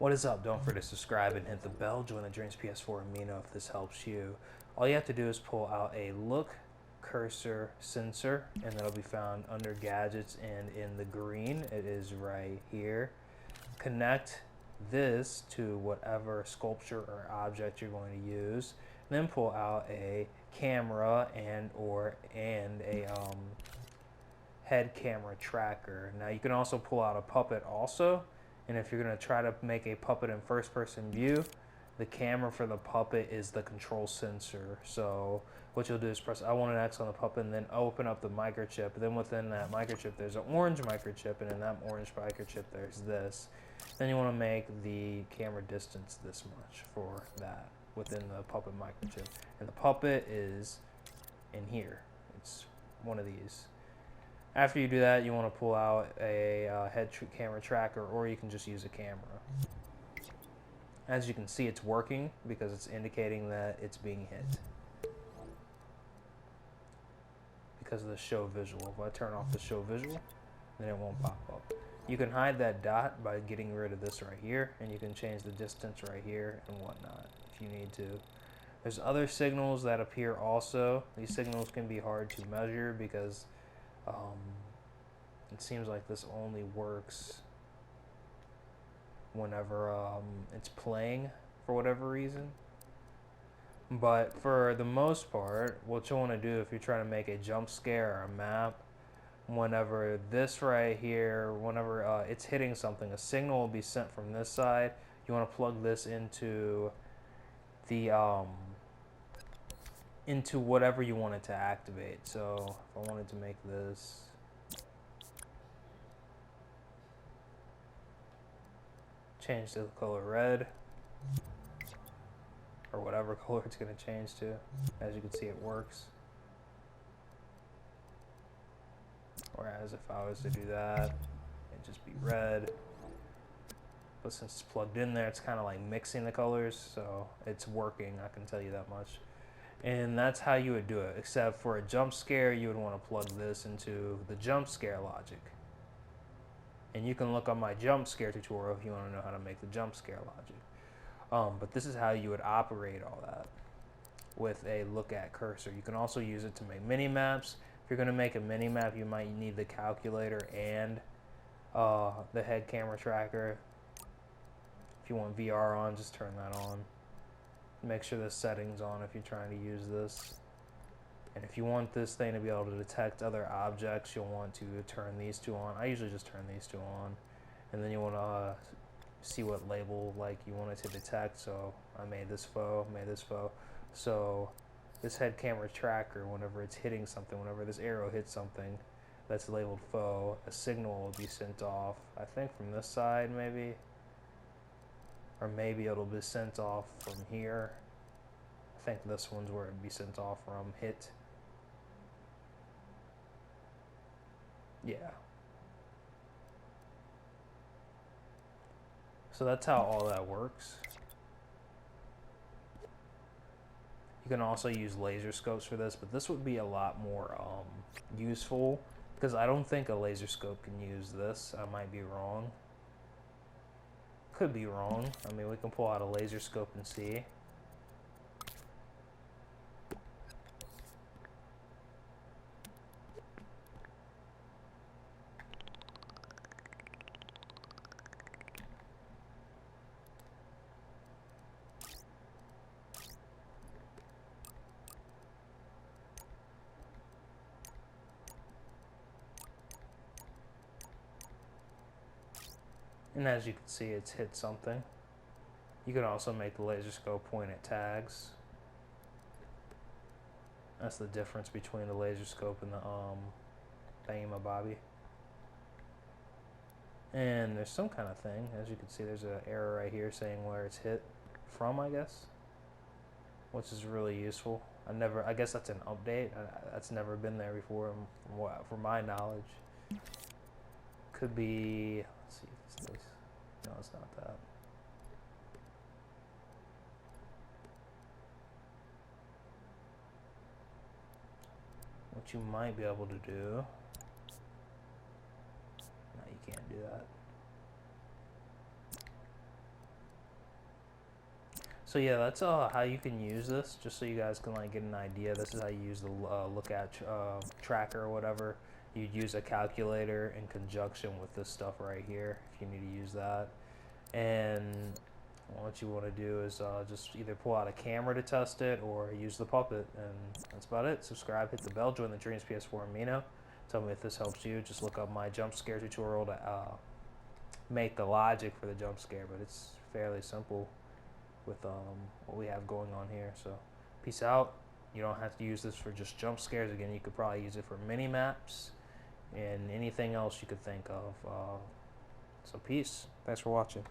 What is up? Don't forget to subscribe and hit the bell. Join the Dreams PS4 and me know if this helps you. All you have to do is pull out a look cursor sensor, and that'll be found under gadgets and in the green. It is right here. Connect this to whatever sculpture or object you're going to use. Then pull out a camera and a head camera tracker. Now you can also pull out a puppet also. And if you're going to try to make a puppet in first person view, the camera for the puppet is the control sensor. So what you'll do is press L1 and X on the puppet and then open up the microchip. Then within that microchip there's an orange microchip, and in that orange microchip there's this. Then you want to make the camera distance this much for that within the puppet microchip. And the puppet is in here. It's one of these. After you do that, you want to pull out a camera tracker, or you can just use a camera. As you can see, it's working because it's indicating that it's being hit. Because of the show visual. If I turn off the show visual, then it won't pop up. You can hide that dot by getting rid of this right here, and you can change the distance right here and whatnot if you need to. There's other signals that appear also. These signals can be hard to measure because it seems like this only works whenever it's playing for whatever reason. But for the most part, what you want to do if you're trying to make a jump scare or a map, whenever this right here, whenever it's hitting something, a signal will be sent from this side. You want to plug this into the into whatever you want it to activate. So if I wanted to make this change the color red, or whatever color it's going to change to. As you can see, it works. Whereas if I was to do that, it'd just be red. But since it's plugged in there, it's kind of like mixing the colors, so it's working, I can tell you that much. And that's how you would do it, except for a jump scare, you would want to plug this into the jump scare logic. And you can look on my jump scare tutorial if you want to know how to make the jump scare logic. But this is how you would operate all that with a look at cursor. You can also use it to make mini maps. If you're going to make a mini map, you might need the calculator and the head camera tracker. If you want VR on, just turn that on. Make sure the setting's on if you're trying to use this. And if you want this thing to be able to detect other objects, you'll want to turn these two on. I usually just turn these two on. And then you want to see what label like you want it to detect. So I made this faux, made this faux. So this head camera tracker, whenever it's hitting something, whenever this arrow hits something that's labeled faux, a signal will be sent off. I think from this side maybe. Or maybe it'll be sent off from here. I think this one's where it'd be sent off from. Hit. Yeah. So that's how all that works. You can also use laser scopes for this, but this would be a lot more useful because I don't think a laser scope can use this. I might be wrong. Could be wrong. I mean, we can pull out a laser scope and see. And as you can see, it's hit something. You can also make the laser scope point at tags. That's the difference between the laser scope and the thingamabobby. And there's some kind of thing. As you can see, there's an arrow right here saying where it's hit from, I guess, which is really useful. I guess that's an update. That's never been there before, from my knowledge. Could be. Let's see. It's this. No, it's not that. What you might be able to do. No, you can't do that. So yeah, that's how you can use this, just so you guys can like get an idea. This is how you use the look at tracker or whatever. You'd use a calculator in conjunction with this stuff right here if you need to use that. And what you want to do is just either pull out a camera to test it or use the puppet, and that's about it. Subscribe, hit the bell, join the Dreams PS4 Amino. Tell me if this helps you. Just look up my jump scare tutorial to make the logic for the jump scare, but it's fairly simple with what we have going on here. So peace out. You don't have to use this for just jump scares. Again, you could probably use it for mini maps and anything else you could think of. So peace. Thanks for watching.